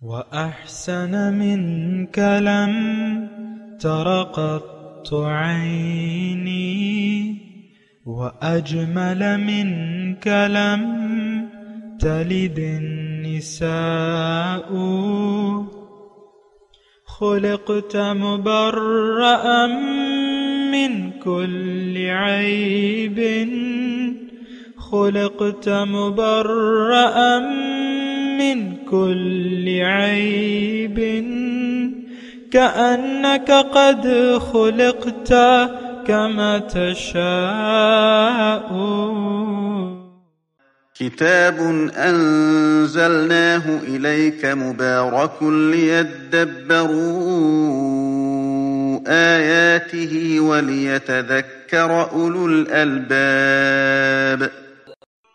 وأحسن منك لم تر قط عيني، وأجمل منك لم تلد النساء. خلقت مبرأ من كل عيب، خلقت مبرأ من كل عيب، كأنك قد خلقت كما تشاء. كتاب أنزلناه إليك مبارك ليدبروا آياته وليتذكر أولو الألباب.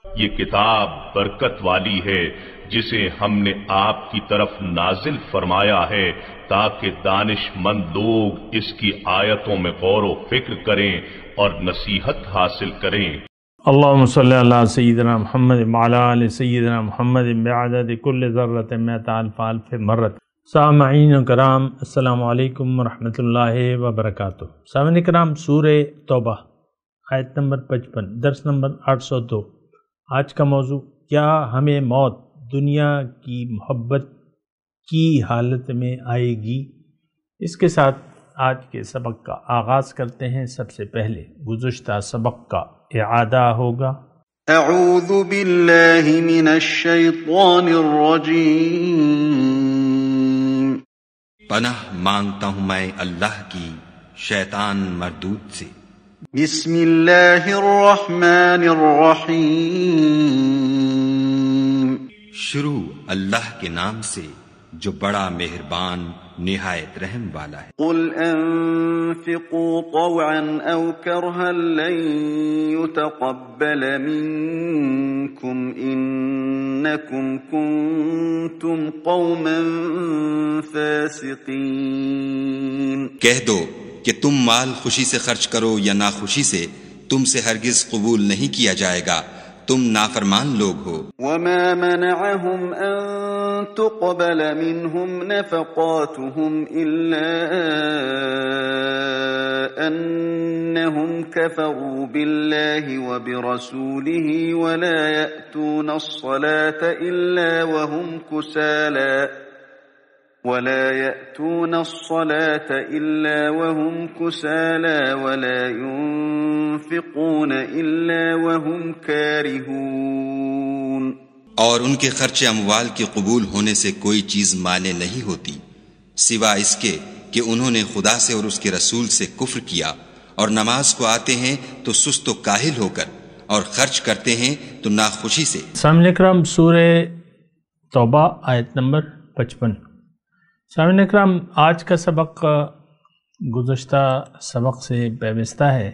یہ کتاب برکت والی ہے جسے ہم نے آپ کی طرف نازل فرمایا ہے تاکہ دانش مند لوگ اس کی آیتوں میں غور و فکر کریں اور نصیحت حاصل کریں۔ اللہم صلی علی سیدنا محمد وعلی آل سیدنا محمد بعدد کل ذرۃ مئۃ الف الف مرۃ۔ سامعین کرام، السلام علیکم ورحمۃ اللہ وبرکاتہ۔ سامعین کرام، سورہ توبہ آیت نمبر 55، درس نمبر 802۔ آج کا موضوع، کیا ہمیں موت دنیا کی محبت کی حالت میں آئے گی؟ اس کے ساتھ آج کے سبق کا آغاز کرتے ہیں۔ سب سے پہلے گزشتہ سبق کا اعادہ ہوگا۔ اعوذ باللہ من الشیطان الرجیم۔ پناہ مانگتا ہوں میں اللہ کی شیطان مردود سے۔ بسم اللہ الرحمن الرحیم۔ شروع اللہ کے نام سے جو بڑا مہربان نہایت رحم والا ہے۔ قل انفقوا طوعا او کرها لن يتقبل منكم انکم کنتم قوما فاسقین۔ کہہ دو کہ تم مال خوشی سے خرچ کرو یا ناخوشی سے، تم سے ہرگز قبول نہیں کیا جائے گا، تم نافرمان لوگ ہو۔ وما منعهم ان تقبل منهم نفقاتهم الا انهم كفروا بالله وبرسوله ولا يأتون الصلاة الا وهم كسالى ولا ينفقون إلا وهم كارهون۔ اور ان کے خرچ اموال کے قبول ہونے سے کوئی چیز مانے نہیں ہوتی سوا اس کے کہ انہوں نے خدا سے اور اس کے رسول سے کفر کیا، اور نماز کو آتے ہیں تو سست و کاہل ہو کر، اور خرچ کرتے ہیں تو ناخوشی سے۔ سامعین اکرام، سورہ توبہ آیت نمبر 55۔ سامعین اکرام، آج کا سبق گزشتہ سبق سے پیوستہ ہے۔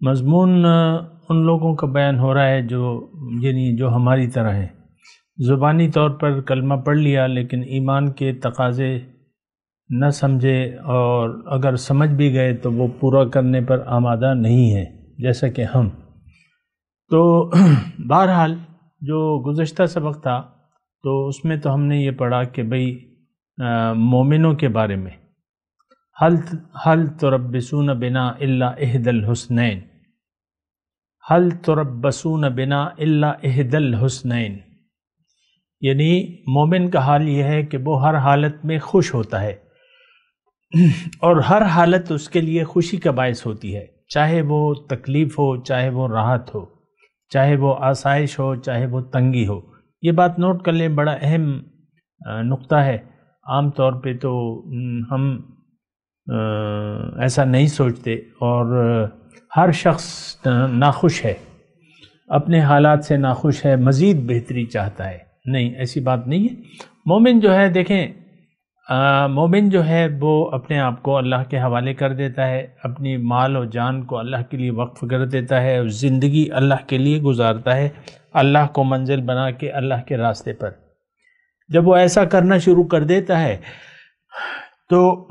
مضمون ان لوگوں کا بیان ہو رہا ہے جو ہماری طرح ہیں، زبانی طور پر کلمہ پڑھ لیا لیکن ایمان کے تقاضے نہ سمجھے، اور اگر سمجھ بھی گئے تو وہ پورا کرنے پر آمادہ نہیں ہے جیسا کہ ہم۔ تو بہرحال جو گزشتہ سبق تھا تو اس میں تو ہم نے یہ پڑھا کہ بھئی مومنوں کے بارے میں حل تربصون بنا الا احدى الحسنین، حل تربصون بنا الا احدى الحسنین، یعنی مومن کا حال یہ ہے کہ وہ ہر حالت میں خوش ہوتا ہے، اور ہر حالت اس کے لیے خوشی کا باعث ہوتی ہے، چاہے وہ تکلیف ہو، چاہے وہ راحت ہو، چاہے وہ آسائش ہو، چاہے وہ تنگی ہو۔ یہ بات نوٹ کر لیں، بڑا اہم نقطہ ہے۔ عام طور پہ تو ہم ایسا نہیں سوچتے، اور ہر شخص ناخوش ہے، اپنے حالات سے ناخوش ہے، مزید بہتری چاہتا ہے۔ نہیں، ایسی بات نہیں ہے۔ مومن جو ہے، دیکھیں، مومن جو ہے وہ اپنے آپ کو اللہ کے حوالے کر دیتا ہے، اپنی مال و جان کو اللہ کے لیے وقف کر دیتا ہے، اور زندگی اللہ کے لیے گزارتا ہے، اللہ کو منزل بنا کے اللہ کے راستے پر۔ جب وہ ایسا کرنا شروع کر دیتا ہے تو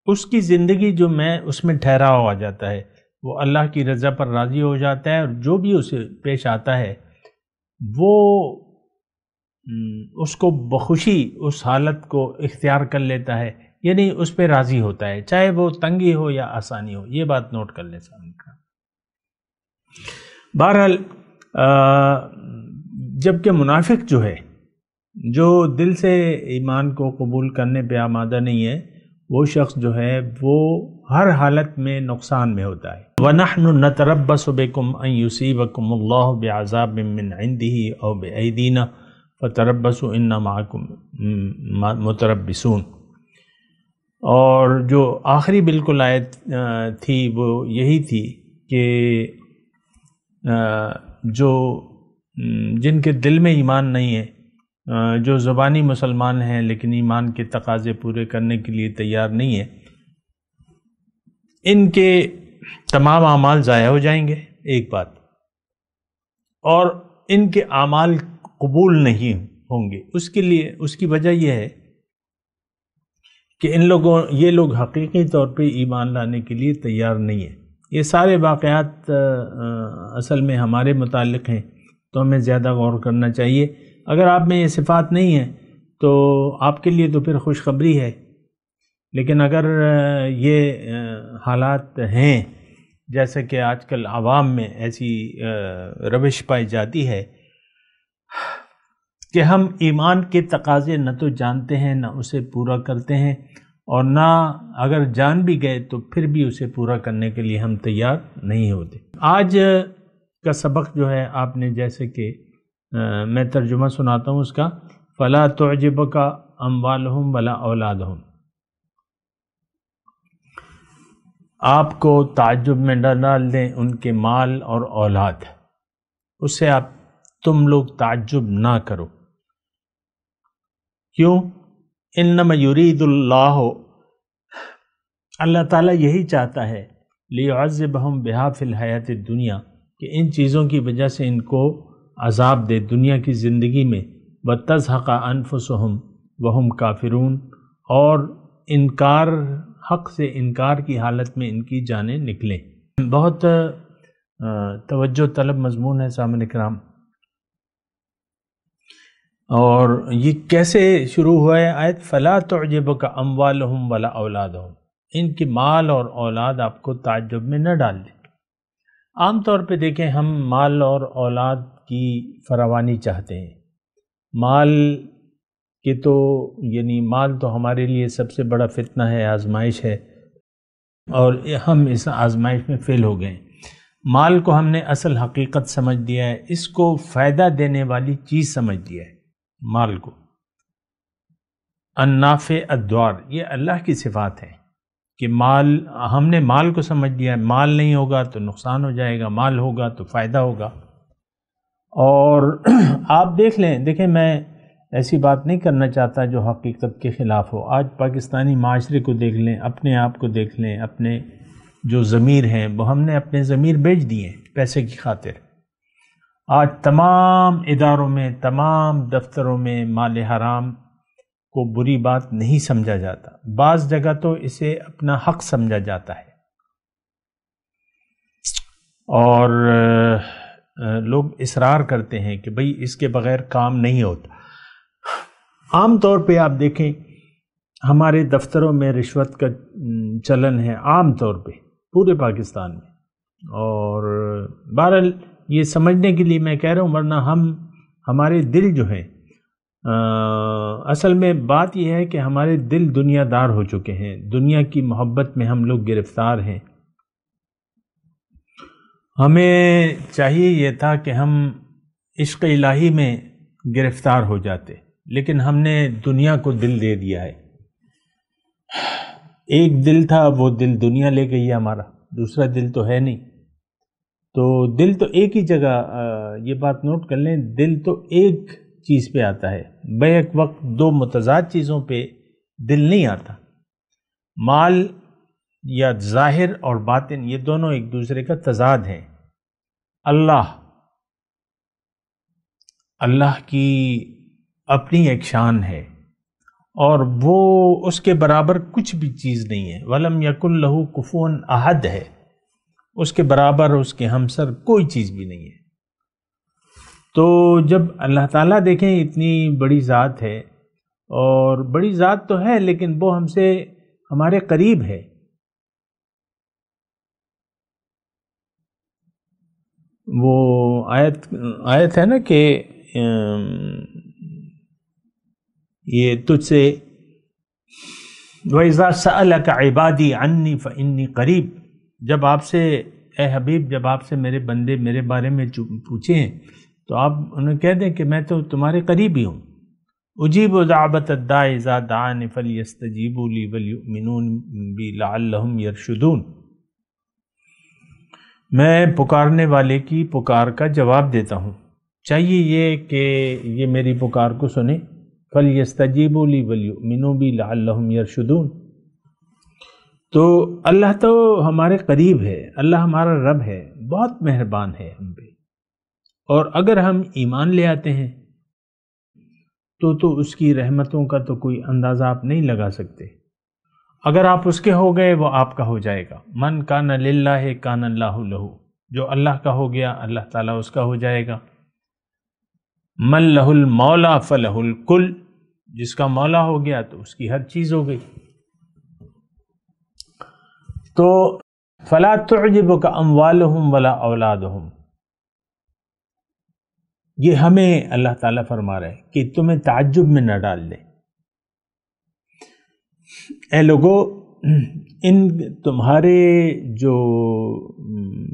اس کی زندگی جو اس میں ٹھہراؤ آ جاتا ہے، وہ اللہ کی رضا پر راضی ہو جاتا ہے، اور جو بھی اسے پیش آتا ہے وہ اس کو بخوشی اس حالت کو اختیار کر لیتا ہے، یعنی اس پہ راضی ہوتا ہے، چاہے وہ تنگی ہو یا آسانی ہو. یہ بات نوٹ کر لیں سامنے کا. بہرحال جبکہ منافق جو ہے، جو دل سے ایمان کو قبول کرنے پہ آمادہ نہیں ہے، وہ شخص جو ہے وہ ہر حالت میں نقصان میں ہوتا ہے. وَنَحْنُ نَتَرَبَّصُ بِكُمْ أَن يُصِيبَكُمُ اللَّهُ بِعَذَابٍ مِّنْ عِندِهِ أَوْ بِأَيْدِينَا فَتَرَبَّصُوا إِنَّا مَعَكُمْ مُتَرَبِّصُونَ. اور جو آخری بالکل آیت تھی وہ یہی تھی کہ جو جن کے دل میں ایمان نہیں ہے، جو زبانی مسلمان ہیں لیکن ایمان کے تقاضے پورے کرنے کے لیے تیار نہیں ہے، ان کے تمام اعمال ضائع ہو جائیں گے. ایک بات، اور ان کے اعمال قبول نہیں ہوں گے. اس کی وجہ یہ ہے کہ یہ لوگ حقیقی طور پہ ایمان لانے کے لیے تیار نہیں ہیں. یہ سارے واقعات اصل میں ہمارے متعلق ہیں، تو ہمیں زیادہ غور کرنا چاہیے. اگر آپ میں یہ صفات نہیں ہیں تو آپ کے لیے تو پھر خوشخبری ہے، لیکن اگر یہ حالات ہیں جیسے کہ آج کل عوام میں ایسی روش پائی جاتی ہے کہ ہم ایمان کے تقاضے نہ تو جانتے ہیں نہ اسے پورا کرتے ہیں، اور نہ اگر جان بھی گئے تو پھر بھی اسے پورا کرنے کے لیے ہم تیار نہیں ہوتے. آج کا سبق جو ہے آپ نے جیسے کہ میں ترجمہ سناتا ہوں اس کا، فَلَا تُعْجِبْكَ أَمْوَالُهُمْ وَلَا أَوْلَادُهُمْ. آپ کو تعجب میں نہ ڈال دیں ان کے مال اور اولاد، اس سے تم لوگ تعجب نہ کرو. کیوں؟ انما یرید اللہ تعالیٰ یہی چاہتا ہے لیعذبہم بہا فی الحیات الدنیا، کہ ان چیزوں کی وجہ سے ان کو عذاب دے دنیا کی زندگی میں. وتزہق انفسہم وہم کافرون، اور حق سے انکار کی حالت میں ان کی جانیں نکلیں. بہت توجہ طلب مضمون ہے سامعین کرام. اور یہ کیسے شروع ہوا ہے آیت؟ فَلَا تُعْجِبْكَ أَمْوَالُهُمْ وَلَا أَوْلَادُهُمْ. ان کی مال اور اولاد آپ کو تعجب میں نہ ڈال دیں. عام طور پہ دیکھیں، ہم مال اور اولاد کی فراوانی چاہتے ہیں. مال تو ہمارے لیے سب سے بڑا فتنہ ہے، آزمائش ہے، اور ہم اس آزمائش میں فیل ہو گئے. مال کو ہم نے اصل حقیقت سمجھ دیا ہے، اس کو فائدہ دینے والی چیز سمجھ دیا ہے. مال کو النافع الضار، یہ اللہ کی صفات ہیں کہ ہم نے مال کو سمجھ دیا ہے. مال نہیں ہوگا تو نقصان ہو جائے گا، مال ہوگا تو فائدہ ہوگا. اور آپ دیکھیں میں ایسی بات نہیں کرنا چاہتا جو حقیقت کے خلاف ہو. آج پاکستانی معاشرے کو دیکھ لیں، اپنے آپ کو دیکھ لیں، اپنے جو ضمیر ہیں وہ ہم نے اپنے ضمیر بیچ دیے ہیں پیسے کی خاطر. آج تمام اداروں میں، تمام دفتروں میں مال حرام کو بری بات نہیں سمجھا جاتا، بعض جگہ تو اسے اپنا حق سمجھا جاتا ہے. اور لوگ اصرار کرتے ہیں کہ بھئی اس کے بغیر کام نہیں ہوتا. عام طور پہ آپ دیکھیں ہمارے دفتروں میں رشوت کا چلن ہے عام طور پہ پورے پاکستان میں. اور بہرحال یہ سمجھنے کے لیے میں کہہ رہا ہوں، ورنہ ہمارے دل جو ہیں، اصل میں بات یہ ہے کہ ہمارے دل دنیا دار ہو چکے ہیں. دنیا کی محبت میں ہم لوگ گرفتار ہیں. ہمیں چاہیے یہ تھا کہ ہم عشق الہی میں گرفتار ہو جاتے، لیکن ہم نے دنیا کو دل دے دیا ہے. ایک دل تھا، وہ دل دنیا لے گئی ہے ہمارا، دوسرا دل تو ہے نہیں. تو دل تو ایک ہی جگہ، یہ بات نوٹ کر لیں، دل تو ایک چیز پہ آتا ہے، بیک وقت دو متضاد چیزوں پہ دل نہیں آتا. مال یا ظاہر اور باطن، یہ دونوں ایک دوسرے کا تضاد ہیں. اللہ کی اپنی ایک شان ہے، اور وہ اس کے برابر کچھ بھی چیز نہیں ہے. وَلَمْ يَكُنْ لَهُ كُفُوًا أَحَدٌ ہے، اس کے برابر، اس کے ہمسر کوئی چیز بھی نہیں ہے. تو جب اللہ تعالیٰ دیکھیں اتنی بڑی ذات ہے، اور بڑی ذات تو ہے لیکن وہ ہم سے ہمارے قریب ہے. وہ آیت ہے نا کہ یہ تجھ سے وَإِذَا سَأَلَكَ عِبَادِي عَنِّي فَإِنِّي قَرِيب، جب آپ سے اے حبیب، جب آپ سے میرے بندے میرے بارے میں پوچھیں تو آپ انہیں کہہ دیں کہ میں تو تمہارے قریب ہی ہوں. اجیب دعوت الداع اذا دعان فلیستجیبوا لی ولیؤمنوا بی لعلہم یرشدون. میں پکارنے والے کی پکار کا جواب دیتا ہوں، چاہیے یہ کہ یہ میری پکار کو سنیں. فلیستجیبوا لی ولیؤمنوا بی لعلہم یرشدون. تو اللہ تو ہمارے قریب ہے، اللہ ہمارا رب ہے، بہت مہربان ہے ہم پہ، اور اگر ہم ایمان لے آتے ہیں تو اس کی رحمتوں کا تو کوئی اندازہ آپ نہیں لگا سکتے. اگر آپ اس کے ہو گئے وہ آپ کا ہو جائے گا. من کان للہ کان اللہ لہ، جو اللہ کا ہو گیا اللہ تعالیٰ اس کا ہو جائے گا. من لہ المولا فلہ الکل، جس کا مولا ہو گیا تو اس کی ہر چیز ہو گئی. تو فلا تعجبک اموالہم ولا اولادہم، یہ ہمیں اللہ تعالیٰ فرما رہا ہے کہ تمہیں تعجب میں نہ ڈال دے. اے لوگو، ان تمہارے جو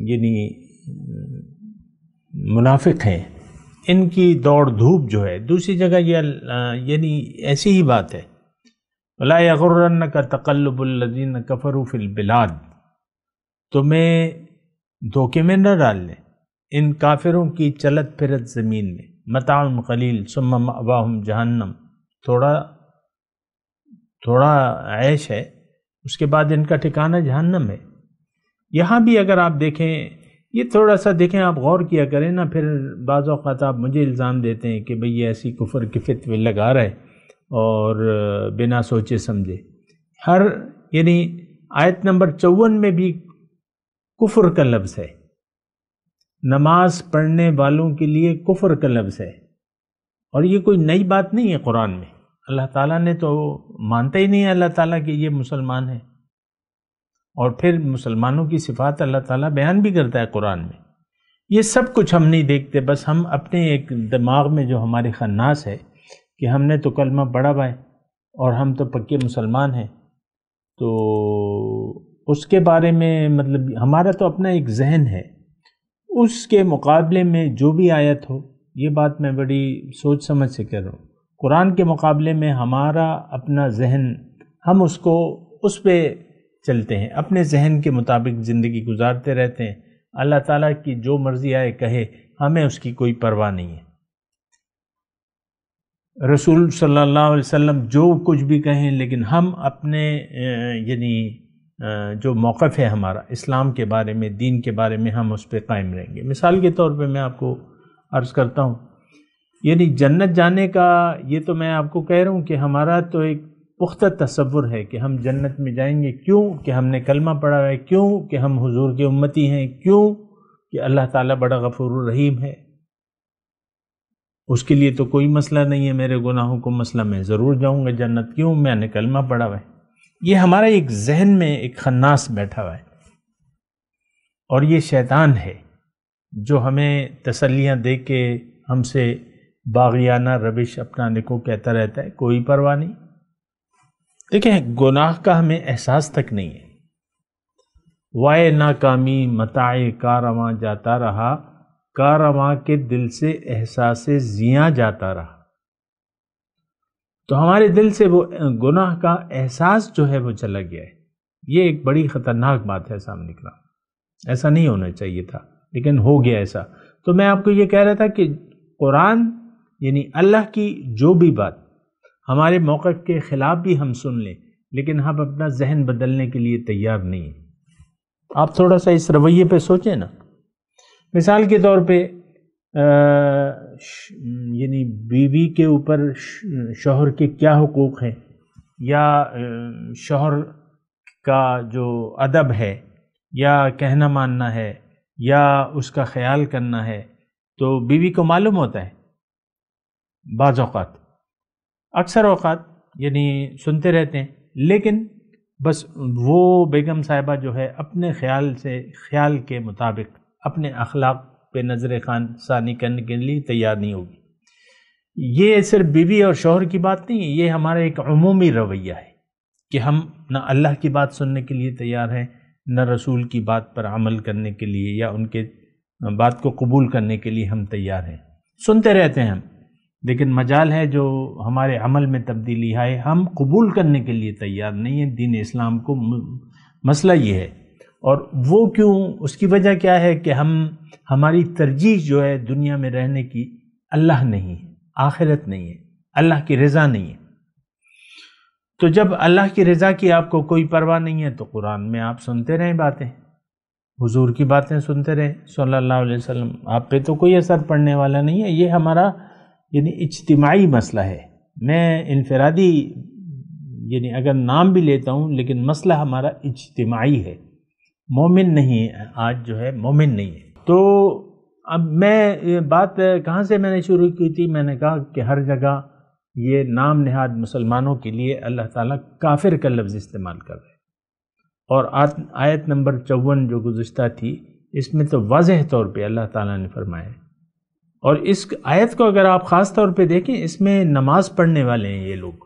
یعنی منافق ہیں، ان کی دوڑ دھوپ جو ہے، دوسری جگہ یہ یعنی ایسی ہی بات ہے، وَلَا يَغُرَّنَّكَ تَقَلُّبُ الَّذِينَ كَفَرُوا فِي الْبِلَادِ، تمہیں دھوکے میں نہ ڈال لیں ان کافروں کی چلت پھرت زمین میں. متاع قلیل ثم مأواہم جہنم، تھوڑا عیش ہے، اس کے بعد ان کا ٹھکانہ جہنم ہے. یہاں بھی اگر آپ دیکھیں، یہ تھوڑا سا دیکھیں، آپ غور کیا کریں نا، پھر بعض اوقات آپ مجھے الزام دیتے ہیں کہ بھئی یہ ایسی کفر کے فتوے لگا رہے اور بنا سوچے سمجھے. یعنی آیت نمبر 54 میں بھی کفر کا لفظ ہے، نماز پڑھنے والوں کے لیے کفر کا لفظ ہے، اور یہ کوئی نئی بات نہیں ہے قرآن میں. اللہ تعالیٰ نے تو مانتا ہی نہیں ہے اللہ تعالیٰ کہ یہ مسلمان ہے، اور پھر مسلمانوں کی صفات اللہ تعالیٰ بیان بھی کرتا ہے قرآن میں. یہ سب کچھ ہم نہیں دیکھتے، بس ہم اپنے ایک دماغ میں جو ہمارے خناس ہے کہ ہم نے تو کلمہ پڑھا ہوا ہے اور ہم تو پکے مسلمان ہیں، تو اس کے بارے میں مطلب ہمارا تو اپنا ایک ذہن ہے، اس کے مقابلے میں جو بھی آیت ہو، یہ بات میں بڑی سوچ سمجھ سے کہہ رہا ہوں، قرآن کے مقابلے میں ہمارا اپنا ذہن، ہم اس پہ چلتے ہیں، اپنے ذہن کے مطابق زندگی گزارتے رہتے ہیں. اللہ تعالیٰ کی جو مرضی آئے کہے، ہمیں اس کی کوئی پرواہ نہیں ہے. رسول صلی اللہ علیہ وسلم جو کچھ بھی کہیں، لیکن ہم اپنے یعنی جو موقف ہے ہمارا اسلام کے بارے میں، دین کے بارے میں، ہم اس پہ قائم رہیں گے. مثال کے طور پہ میں آپ کو عرض کرتا ہوں، یعنی جنت جانے کا یہ تو میں آپ کو کہہ رہا ہوں کہ ہمارا تو ایک پختہ تصور ہے کہ ہم جنت میں جائیں گے. کیوں کہ ہم نے کلمہ پڑھا ہے، کیوں کہ ہم حضور کے امتی ہیں، کیوں کہ اللہ تعالیٰ بڑا غفور الرحیم ہے. اس کے لیے تو کوئی مسئلہ نہیں ہے، میرے گناہوں کو مسئلہ، میں ضرور جاؤں گا جنت. کیوں؟ میں نے کلمہ پڑھا ہوا ہے. یہ ہمارا ایک ذہن میں ایک خناس بیٹھا ہوا ہے، اور یہ شیطان ہے جو ہمیں تسلیاں دے کے ہم سے باغیانہ روش اپنانے کو کہتا رہتا ہے. کوئی پرواہ نہیں. دیکھیں، گناہ کا ہمیں احساس تک نہیں ہے. وائے ناکامی متاع کارواں جاتا رہا، کارواں کے دل سے احساس زیاں جاتا رہا. تو ہمارے دل سے وہ گناہ کا احساس جو ہے وہ چلا گیا ہے. یہ ایک بڑی خطرناک بات ہے سامنے کا. ایسا نہیں ہونا چاہیے تھا، لیکن ہو گیا ایسا. تو میں آپ کو یہ کہہ رہا تھا کہ قرآن یعنی اللہ کی جو بھی بات ہمارے موقف کے خلاف بھی ہم سن لیں، لیکن ہم اپنا ذہن بدلنے کے لیے تیار نہیں ہیں. آپ تھوڑا سا اس رویے پہ سوچیں نا. مثال کے طور پہ یعنی بیوی کے اوپر شوہر کے کیا حقوق ہیں، یا شوہر کا جو ادب ہے، یا کہنا ماننا ہے، یا اس کا خیال کرنا ہے، تو بیوی کو معلوم ہوتا ہے بعض اوقات، اکثر اوقات یعنی سنتے رہتے ہیں، لیکن بس وہ بیگم صاحبہ جو ہے اپنے خیال کے مطابق اپنے اخلاق پہ نظر ثانی کرنے کے لیے تیار نہیں ہوگی۔ یہ صرف بیوی اور شوہر کی بات نہیں ہے، یہ ہمارا ایک عمومی رویہ ہے کہ ہم نہ اللہ کی بات سننے کے لیے تیار ہیں، نہ رسول کی بات پر عمل کرنے کے لیے یا ان کے بات کو قبول کرنے کے لیے ہم تیار ہیں۔ سنتے رہتے ہیں ہم، لیکن مجال ہے جو ہمارے عمل میں تبدیلی آئے، ہم قبول کرنے کے لیے تیار نہیں ہیں دین اسلام کو۔ مسئلہ یہ ہے، اور وہ کیوں؟ اس کی وجہ کیا ہے کہ ہماری ترجیح جو ہے دنیا میں رہنے کی اللہ نہیں ہے، آخرت نہیں ہے، اللہ کی رضا نہیں ہے۔ تو جب اللہ کی رضا کی آپ کو کوئی پرواہ نہیں ہے تو قرآن میں آپ سنتے رہیں باتیں، حضور کی باتیں سنتے رہیں صلی اللہ علیہ وسلم، آپ پہ تو کوئی اثر پڑنے والا نہیں ہے۔ یہ ہمارا یعنی اجتماعی مسئلہ ہے، میں انفرادی یعنی اگر نام بھی لیتا ہوں لیکن مسئلہ ہمارا اجتماعی ہے، مومن نہیں ہے، آج جو ہے مومن نہیں ہے۔ تو اب میں بات کہاں سے میں نے شروع کی تھی؟ میں نے کہا کہ ہر جگہ یہ نام نہاد مسلمانوں کے لیے اللہ تعالیٰ کافر کا لفظ استعمال کر رہے ہیں، اور آیت نمبر 54 جو گزشتہ تھی اس میں تو واضح طور پہ اللہ تعالیٰ نے فرمایا، اور اس آیت کو اگر آپ خاص طور پہ دیکھیں اس میں نماز پڑھنے والے ہیں یہ لوگ،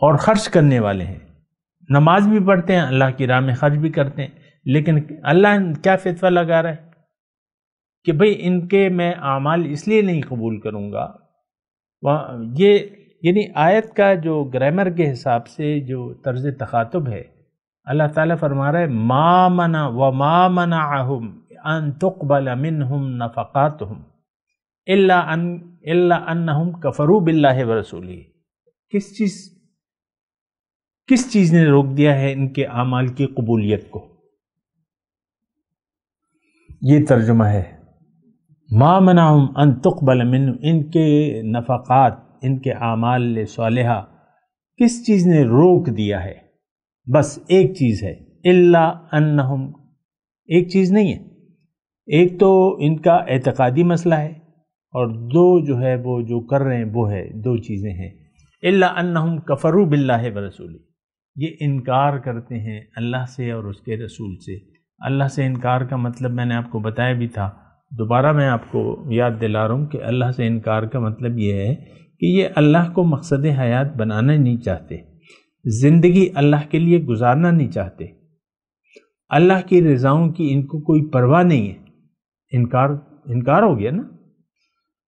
اور خرچ کرنے والے ہیں، نماز بھی پڑھتے ہیں، اللہ کی راہ میں خرچ بھی کرتے ہیں، لیکن اللہ کیا فتویٰ لگا رہا ہے کہ بھئی ان کے میں اعمال اس لیے نہیں قبول کروں گا۔ یہ یعنی آیت کا جو گرامر کے حساب سے جو طرز تخاطب ہے، اللہ تعالیٰ فرما رہا ہے ما منعهم ان تقبل منهم نفقاتهم الا انهم كفروا بالله ورسوله۔ کس چیز نے روک دیا ہے ان کے اعمال کی قبولیت کو؟ یہ ترجمہ ہے ما منعهم ان تقبل منهم، ان کے نفقات، ان کے اعمال صالحہ کس چیز نے روک دیا ہے؟ بس ایک چیز ہے، الا انہم، ایک چیز نہیں ہے، ایک تو ان کا اعتقادی مسئلہ ہے، اور دو جو ہے وہ جو کر رہے ہیں وہ ہے، دو چیزیں ہیں، الا انہم کفروا باللہ ورسولہ، یہ انکار کرتے ہیں اللہ سے اور اس کے رسول سے۔ اللہ سے انکار کا مطلب میں نے آپ کو بتایا بھی تھا، دوبارہ میں آپ کو یاد دلا رہا ہوں کہ اللہ سے انکار کا مطلب یہ ہے کہ یہ اللہ کو مقصد حیات بنانا نہیں چاہتے، زندگی اللہ کے لیے گزارنا نہیں چاہتے، اللہ کی رضاؤں کی ان کو کوئی پرواہ نہیں ہے۔ انکار ہو گیا نا،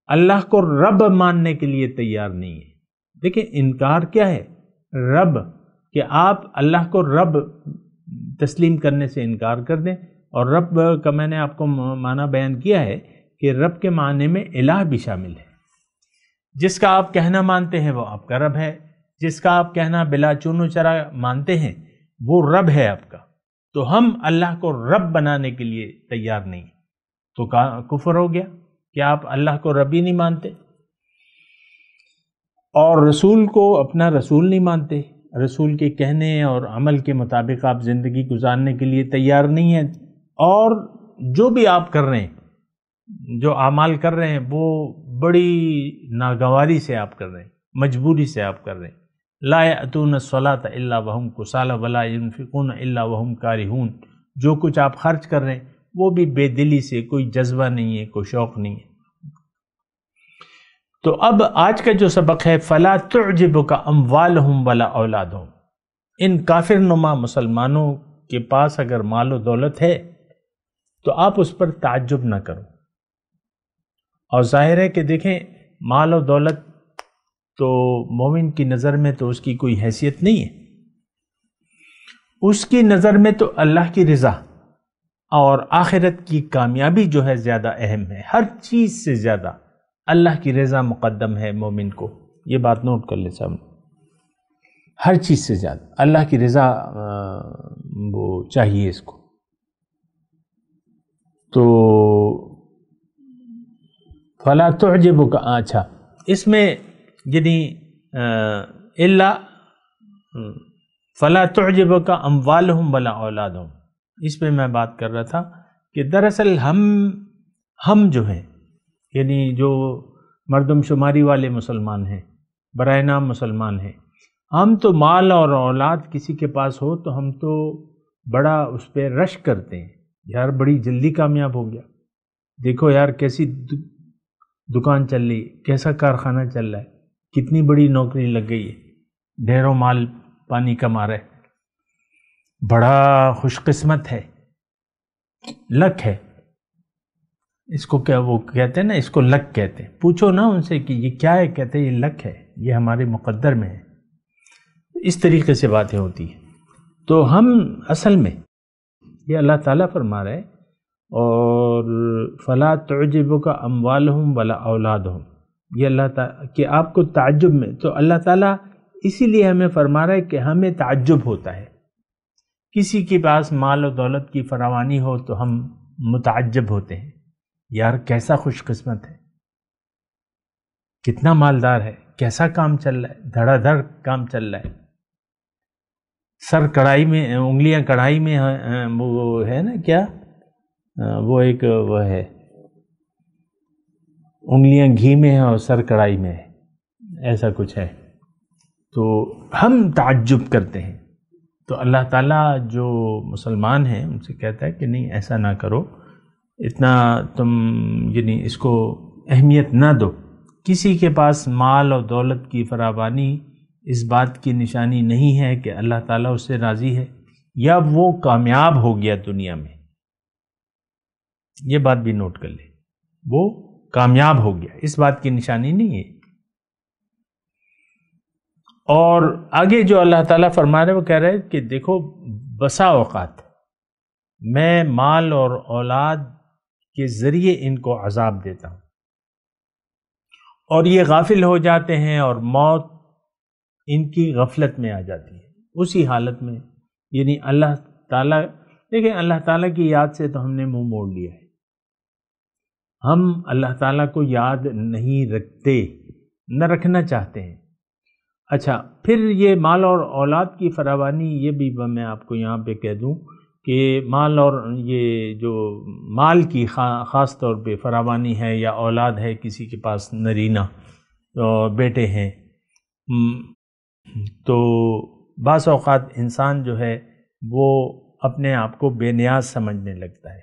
اللہ کو رب ماننے کے لیے تیار نہیں ہے۔ دیکھیں انکار کیا ہے؟ رب، کہ آپ اللہ کو رب تسلیم کرنے سے انکار کر دیں، اور رب کا میں نے آپ کو معنی بیان کیا ہے کہ رب کے معنی میں الہ بھی شامل ہے۔ جس کا آپ کہنا مانتے ہیں وہ آپ کا رب ہے، جس کا آپ کہنا بلا چون و چرا مانتے ہیں وہ رب ہے آپ کا۔ تو ہم اللہ کو رب بنانے کے لیے تیار نہیں، تو کفر ہو گیا کہ آپ اللہ کو رب ہی نہیں مانتے، اور رسول کو اپنا رسول نہیں مانتے، رسول کے کہنے اور عمل کے مطابق آپ زندگی گزارنے کے لیے تیار نہیں ہیں، اور جو بھی آپ کر رہے ہیں، جو اعمال کر رہے ہیں وہ بڑی ناگواری سے آپ کر رہے ہیں، مجبوری سے آپ کر رہے ہیں۔ لا یأتون الصلاۃ الا وهم کسالى ولا ينفقون الا وهم کارہون، جو کچھ آپ خرچ کر رہے ہیں وہ بھی بے دلی سے، کوئی جذبہ نہیں ہے، کوئی شوق نہیں ہے۔ تو اب آج کا جو سبق ہے فلا تعجبک اموالہم ولا اولادہم، ان کافر نما مسلمانوں کے پاس اگر مال و دولت ہے تو آپ اس پر تعجب نہ کرو۔ اور ظاہر ہے کہ دیکھیں مال و دولت تو مومن کی نظر میں تو اس کی کوئی حیثیت نہیں ہے، اس کی نظر میں تو اللہ کی رضا اور آخرت کی کامیابی جو ہے زیادہ اہم ہے، ہر چیز سے زیادہ اللہ کی رضا مقدم ہے مومن کو۔ یہ بات نوٹ کر لیں سامنے، ہر چیز سے زیادہ اللہ کی رضا وہ چاہیے اس کو۔ تو فلا تعجبک، اچھا اس میں یعنی الا فلا تعجبک اموالہم ولا اولادہم، اس پہ میں بات کر رہا تھا کہ دراصل ہم جو ہیں یعنی جو مردم شماری والے مسلمان ہیں، برائے نام مسلمان ہیں، ہم تو مال اور اولاد کسی کے پاس ہو تو ہم تو بڑا اس پہ رش کرتے ہیں، یار بڑی جلدی کامیاب ہو گیا، دیکھو یار کیسی دکان چل رہی ہے، کیسا کارخانہ چل رہا ہے، کتنی بڑی نوکری لگ گئی ہے، ڈھیروں مال پانی کما رہا ہے، بڑا خوش قسمت ہے، لک ہے اس کو، کیا وہ کہتے ہیں نا، اس کو لک کہتے ہیں۔ پوچھو نا ان سے کہ یہ کیا ہے، کہتے ہیں یہ لک ہے، یہ ہمارے مقدر میں ہے۔ اس طریقے سے باتیں ہوتی ہیں۔ تو ہم اصل میں یہ اللہ تعالیٰ فرما رہے اور فلا تعجبک اموالہم ولا اولادہم، یہ اللہ تعالیٰ کہ آپ کو تعجب میں، تو اللہ تعالیٰ اسی لیے ہمیں فرما رہا ہے کہ ہمیں تعجب ہوتا ہے، کسی کے پاس مال و دولت کی فراوانی ہو تو ہم متعجب ہوتے ہیں، یار کیسا خوش قسمت ہے، کتنا مالدار ہے، کیسا کام چل رہا ہے، دھڑا دھڑ کام چل رہا ہے، سر کڑھائی میں، انگلیاں کڑھائی میں، وہ ہے نا کیا، وہ ایک وہ ہے، انگلیاں گھی میں ہیں اور سر کڑھائی میں ہے، ایسا کچھ ہے۔ تو ہم تعجب کرتے ہیں، تو اللہ تعالیٰ جو مسلمان ہیں ان سے کہتا ہے کہ نہیں ایسا نہ کرو، اتنا تم یعنی اس کو اہمیت نہ دو۔ کسی کے پاس مال اور دولت کی فراوانی اس بات کی نشانی نہیں ہے کہ اللہ تعالیٰ اس سے راضی ہے یا وہ کامیاب ہو گیا دنیا میں، یہ بات بھی نوٹ کر لیں، وہ کامیاب ہو گیا اس بات کی نشانی نہیں ہے۔ اور آگے جو اللہ تعالیٰ فرما رہے وہ کہہ رہے کہ دیکھو بسا اوقات میں مال اور اولاد کے ذریعے ان کو عذاب دیتا ہوں اور یہ غافل ہو جاتے ہیں اور موت ان کی غفلت میں آ جاتی ہے، اسی حالت میں، یعنی اللہ تعالیٰ، دیکھیں اللہ تعالیٰ کی یاد سے تو ہم نے منہ موڑ لیا ہے، ہم اللہ تعالیٰ کو یاد نہیں رکھتے، نہ رکھنا چاہتے ہیں۔ اچھا، پھر یہ مال اور اولاد کی فراوانی، یہ بھی میں آپ کو یہاں پہ کہہ دوں کہ مال اور یہ جو مال کی خاص طور پہ فراوانی ہے یا اولاد ہے، کسی کے پاس نرینہ بیٹے ہیں، تو بعض اوقات انسان جو ہے وہ اپنے آپ کو بے نیاز سمجھنے لگتا ہے۔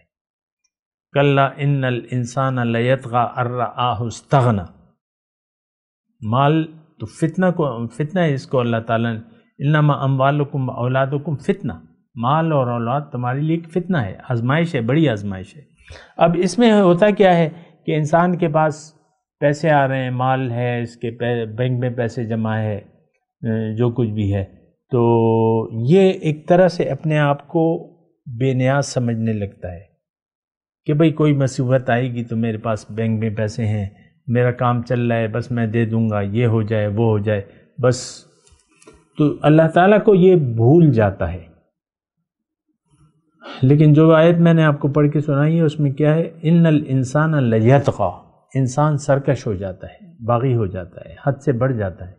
کلا ان الانسان لیطغی ان رآہ استغنی، مال تو فتنہ ہے، اس کو اللہ تعالیٰ نے انما اموالکم اولادکم فتنہ، مال اور اولاد تمہارے لیے ایک فتنہ ہے، آزمائش ہے، بڑی آزمائش ہے۔ اب اس میں ہوتا کیا ہے کہ انسان کے پاس پیسے آ رہے ہیں، مال ہے، اس کے بینک میں پیسے جمع ہے، جو کچھ بھی ہے، تو یہ ایک طرح سے اپنے آپ کو بے نیاز سمجھنے لگتا ہے کہ بھئی کوئی مصیبت آئے گی تو میرے پاس بینک میں پیسے ہیں، میرا کام چل رہا ہے، بس میں دے دوں گا، یہ ہو جائے وہ ہو جائے بس۔ تو اللہ تعالیٰ کو یہ بھول جاتا ہے۔ لیکن جو آیت میں نے آپ کو پڑھ کے سنائی ہے اس میں کیا ہے، ان الانسان لیطغی، انسان سرکش ہو جاتا ہے، باغی ہو جاتا ہے، حد سے بڑھ جاتا ہے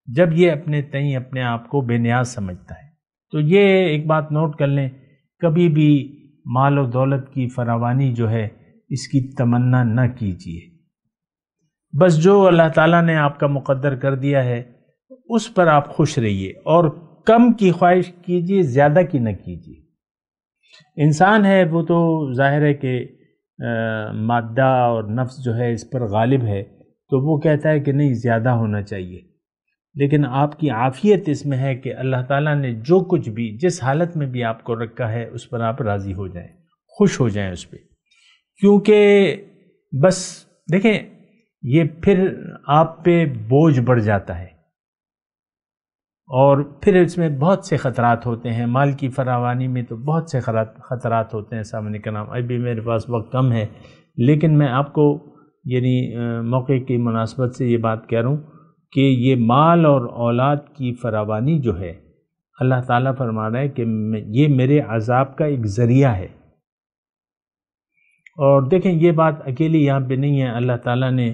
جب یہ اپنے تئیں اپنے آپ کو بے نیاز سمجھتا ہے۔ تو یہ ایک بات نوٹ کر لیں، کبھی بھی مال و دولت کی فراوانی جو ہے اس کی تمنا نہ کیجیے، بس جو اللہ تعالیٰ نے آپ کا مقدر کر دیا ہے اس پر آپ خوش رہیے، اور کم کی خواہش کیجیے، زیادہ کی نہ کیجیے۔ انسان ہے وہ تو ظاہر ہے کہ مادہ اور نفس جو ہے اس پر غالب ہے، تو وہ کہتا ہے کہ نہیں زیادہ ہونا چاہیے، لیکن آپ کی عافیت اس میں ہے کہ اللہ تعالیٰ نے جو کچھ بھی جس حالت میں بھی آپ کو رکھا ہے اس پر آپ راضی ہو جائیں، خوش ہو جائیں اس پہ، کیونکہ بس دیکھیں یہ پھر آپ پہ بوجھ بڑھ جاتا ہے، اور پھر اس میں بہت سے خطرات ہوتے ہیں، مال کی فراوانی میں تو بہت سے خطرات ہوتے ہیں سامنے کا نام۔ ابھی میرے پاس وقت کم ہے، لیکن میں آپ کو یعنی موقع کی مناسبت سے یہ بات کہہ رہا ہوں کہ یہ مال اور اولاد کی فراوانی جو ہے اللہ تعالیٰ فرما رہا ہے کہ یہ میرے عذاب کا ایک ذریعہ ہے۔ اور دیکھیں یہ بات اکیلی یہاں پہ نہیں ہے، اللہ تعالیٰ نے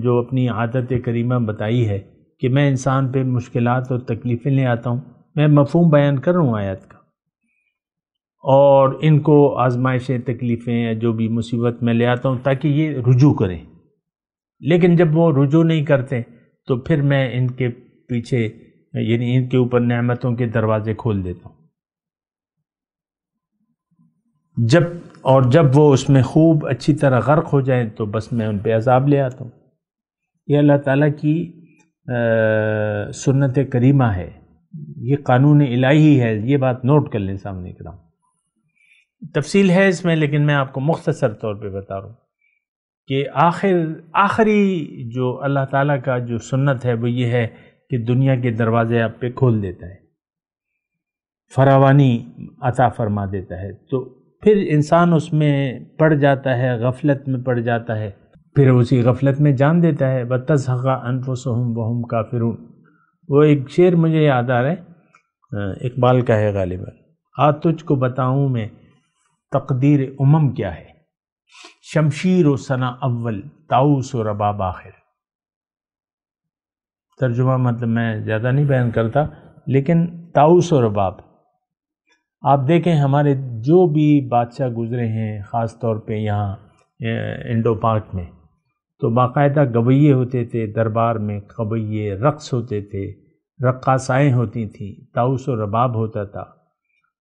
جو اپنی عادت کریمہ بتائی ہے کہ میں انسان پہ مشکلات اور تکلیفیں لے آتا ہوں، میں مفہوم بیان کر رہا ہوں آیت کا، اور ان کو آزمائشیں تکلیفیں یا جو بھی مصیبت میں لے آتا ہوں تاکہ یہ رجوع کریں، لیکن جب وہ رجوع نہیں کرتے تو پھر میں ان کے پیچھے یعنی ان کے اوپر نعمتوں کے دروازے کھول دیتا ہوں، جب وہ اس میں خوب اچھی طرح غرق ہو جائیں تو بس میں ان پہ عذاب لے آتا ہوں۔ یہ اللہ تعالیٰ کی سنت کریمہ ہے، یہ قانون الہی ہے، یہ بات نوٹ کر لیں سامنے کرام۔ تفصیل ہے اس میں لیکن میں آپ کو مختصر طور پہ بتا رہا ہوں کہ آخری جو اللہ تعالیٰ کا جو سنت ہے وہ یہ ہے کہ دنیا کے دروازے آپ پہ کھول دیتا ہے، فراوانی عطا فرما دیتا ہے، تو پھر انسان اس میں پڑ جاتا ہے، غفلت میں پڑ جاتا ہے، پھر اسی غفلت میں جان دیتا ہے۔ وَتَزْهَقَ أَنفُسُهُمْ وَهُمْ كَافِرُونَ، وہ ایک شعر مجھے یاد آ رہا ہے، اقبال کا ہے غالباً، تجھ کو بتاؤں میں تقدیر کیا ہے، شمشیر و ثنا اول طاؤس و رباب آخر۔ ترجمہ مطلب میں زیادہ نہیں بیان کرتا، لیکن طاؤس و رباب، آپ دیکھیں ہمارے جو بھی بادشاہ گزرے ہیں خاص طور پہ یہاں انڈو پاک میں، تو باقاعدہ گویے ہوتے تھے دربار میں، گویے، رقص ہوتے تھے، رقاصائیں ہوتی تھیں، طاؤس و رباب ہوتا تھا،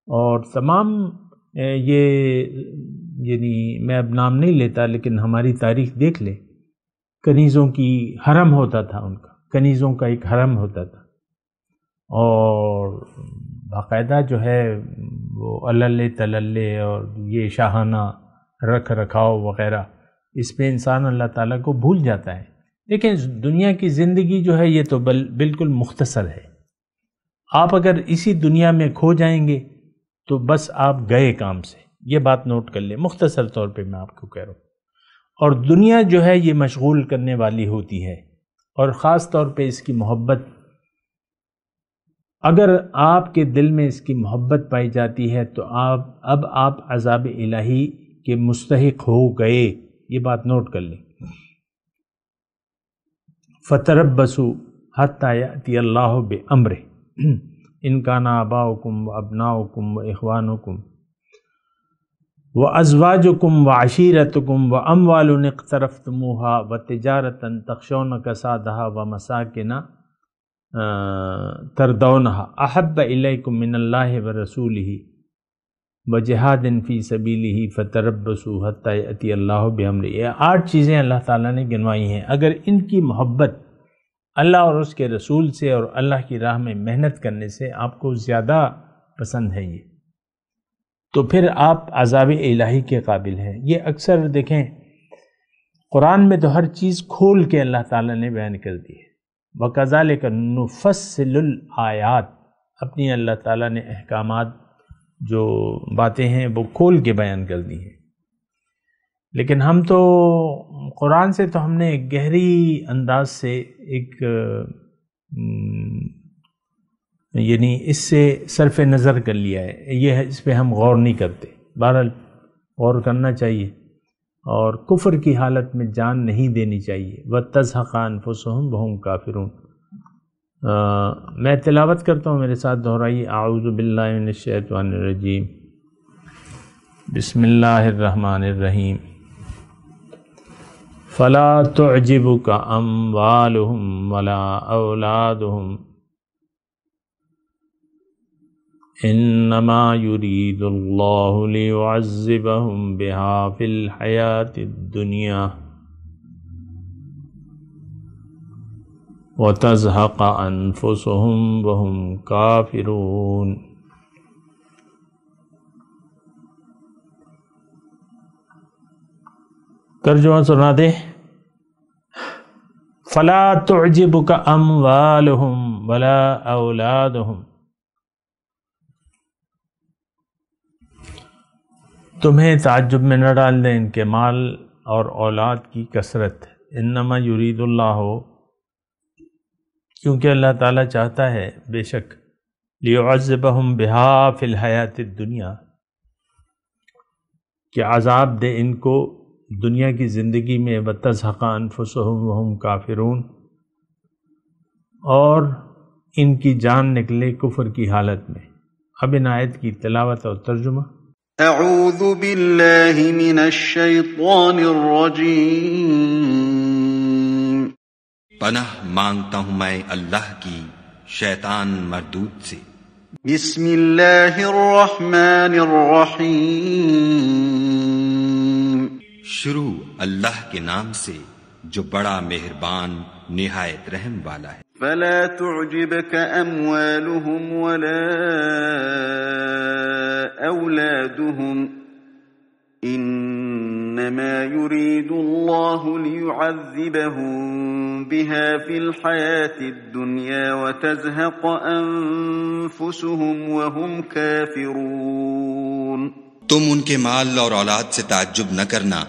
اور تمام یہ یعنی میں اب نام نہیں لیتا لیکن ہماری تاریخ دیکھ لیں، کنیزوں کی حرم ہوتا تھا، ان کا کنیزوں کا ایک حرم ہوتا تھا، اور باقاعدہ جو ہے وہ اللہ تللے اور یہ شاہانہ رکھ رکھاؤ وغیرہ، اس پہ انسان اللہ تعالیٰ کو بھول جاتا ہے۔ لیکن دنیا کی زندگی جو ہے یہ تو بالکل مختصر ہے، آپ اگر اسی دنیا میں کھو جائیں گے تو بس آپ گئے کام سے، یہ بات نوٹ کر لیں، مختصر طور پہ میں آپ کو کہہ رہا ہوں۔ اور دنیا جو ہے یہ مشغول کرنے والی ہوتی ہے، اور خاص طور پہ اس کی محبت، اگر آپ کے دل میں اس کی محبت پائی جاتی ہے تو اب آپ عذاب الہی کے مستحق ہو گئے، یہ بات نوٹ کر لیں۔ فَتَرَبَّصُوا حَتَّى يَأْتِيَ اللَّهُ بِأَمْرِهِ إِنْ كَانَ آبَاؤُكُمْ وَأَبْنَاؤُكُمْ وَإِخْوَانُكُمْ وَأَزْوَاجُكُمْ وَعَشِيرَتُكُمْ وَأَمْوَالٌ اقْتَرَفْتُمُوهَا وَتِجَارَةً تَخْشَوْنَ كَسَادَهَا وَمَسَاكِنَ تَرْضَوْنَهَا أَحَبَّ إِلَيْكُمْ مِنَ اللَّهِ وَرَسُولِهِ وَجِهَادٍ فِي سَبِيلِهِ فَتَرَبَّصُوا حَتَّى يَأْتِيَ اللَّهُ بِأَمْرِهِ۔ یہ 8 چیزیں اللہ تعالیٰ نے گنوائی ہیں، اگر ان کی محبت اللہ اور اس کے رسول سے اور اللہ کی راہ میں محنت کرنے سے آپ کو زیادہ پسند ہے یہ، تو پھر آپ عذاب الہی کے قابل ہیں۔ یہ اکثر دیکھیں قرآن میں تو ہر چیز کھول کے اللہ تعالیٰ نے بیان کر دی ہے، وَكَذَلِكَ نُفَصِّلُ الْآيَاتِ، اپنی اللہ تعالیٰ نے احکامات جو باتیں ہیں وہ کھول کے بیان کر دی ہیں، لیکن ہم تو قرآن سے تو ہم نے گہری انداز سے ایک یعنی اس سے صرف نظر کر لیا ہے، یہ اس پہ ہم غور نہیں کرتے۔ بہرحال غور کرنا چاہیے، اور کفر کی حالت میں جان نہیں دینی چاہیے۔ وَتَزْهَقَ أَنفُسُهُمْ وَهُمْ كَافِرُونَ۔ میں تلاوت کرتا ہوں، میرے ساتھ دہرائیے۔ اعوذ باللہ من الشیطان الرجیم، بسم اللہ الرحمن الرحیم۔ فَلَا تُعْجِبُكَ أَمْوَالُهُمْ وَلَا أَوْلَادُهُمْ إِنَّمَا يُرِيدُ اللَّهُ لِيُعَذِّبَهُمْ بِهَا فِي الْحَيَاةِ الدُّنْيَا وَتَزْهَقَ أَنفُسُهُمْ وَهُمْ كَافِرُونَ۔ ترجمہ سنا دے۔ فَلَا تُعْجِبُكَ أَمْوَالُهُمْ وَلَا أَوْلَادُهُمْ، تمہیں تعجب میں نہ ڈال دیں ان کے مال اور اولاد کی کثرت۔ انما یرید اللہ، کیونکہ اللہ تعالیٰ چاہتا ہے بے شک، لیعذبہم بہا فی الحیات الدنیا، کہ عذاب دے ان کو دنیا کی زندگی میں، وَتَزْهَقَ أَنفُسُهُمْ وَهُمْ كَافِرُونَ، اور ان کی جان نکلے کفر کی حالت میں۔ اب ان آیت کی تلاوت اور ترجمہ۔ اعوذ باللہ من الشیطان الرجیم پناہ مانگتا ہوں میں اللہ کی شیطان مردود سے۔ بسم اللہ الرحمن الرحیم شروع اللہ کے نام سے جو بڑا مہربان نہایت رحم والا ہے۔ فلا تعجبك اموالهم ولا اولادهم انما يريد الله ليعذبهم بها في الحياة الدنيا وتزهق انفسهم وهم كافرون۔ تم ان کے مال اور اولاد سے تعجب نہ کرنا،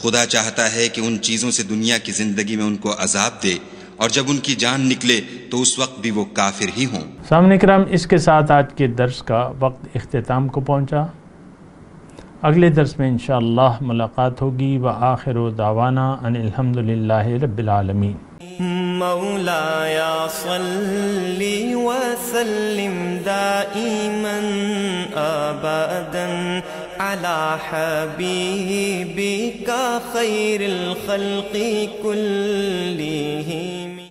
خدا چاہتا ہے کہ ان چیزوں سے دنیا کی زندگی میں ان کو عذاب دے، اور جب ان کی جان نکلے تو اس وقت بھی وہ کافر ہی ہوں۔ سامعین کرام، اس کے ساتھ آج کے درس کا وقت اختتام کو پہنچا۔ اگلے درس میں انشاءاللہ ملاقات ہوگی۔ وآخر دعوانا ان الحمدللہ رب العالمین۔ مولایا صلی وسلم دائما ابدا على حبيبك خير الخلق كلهم۔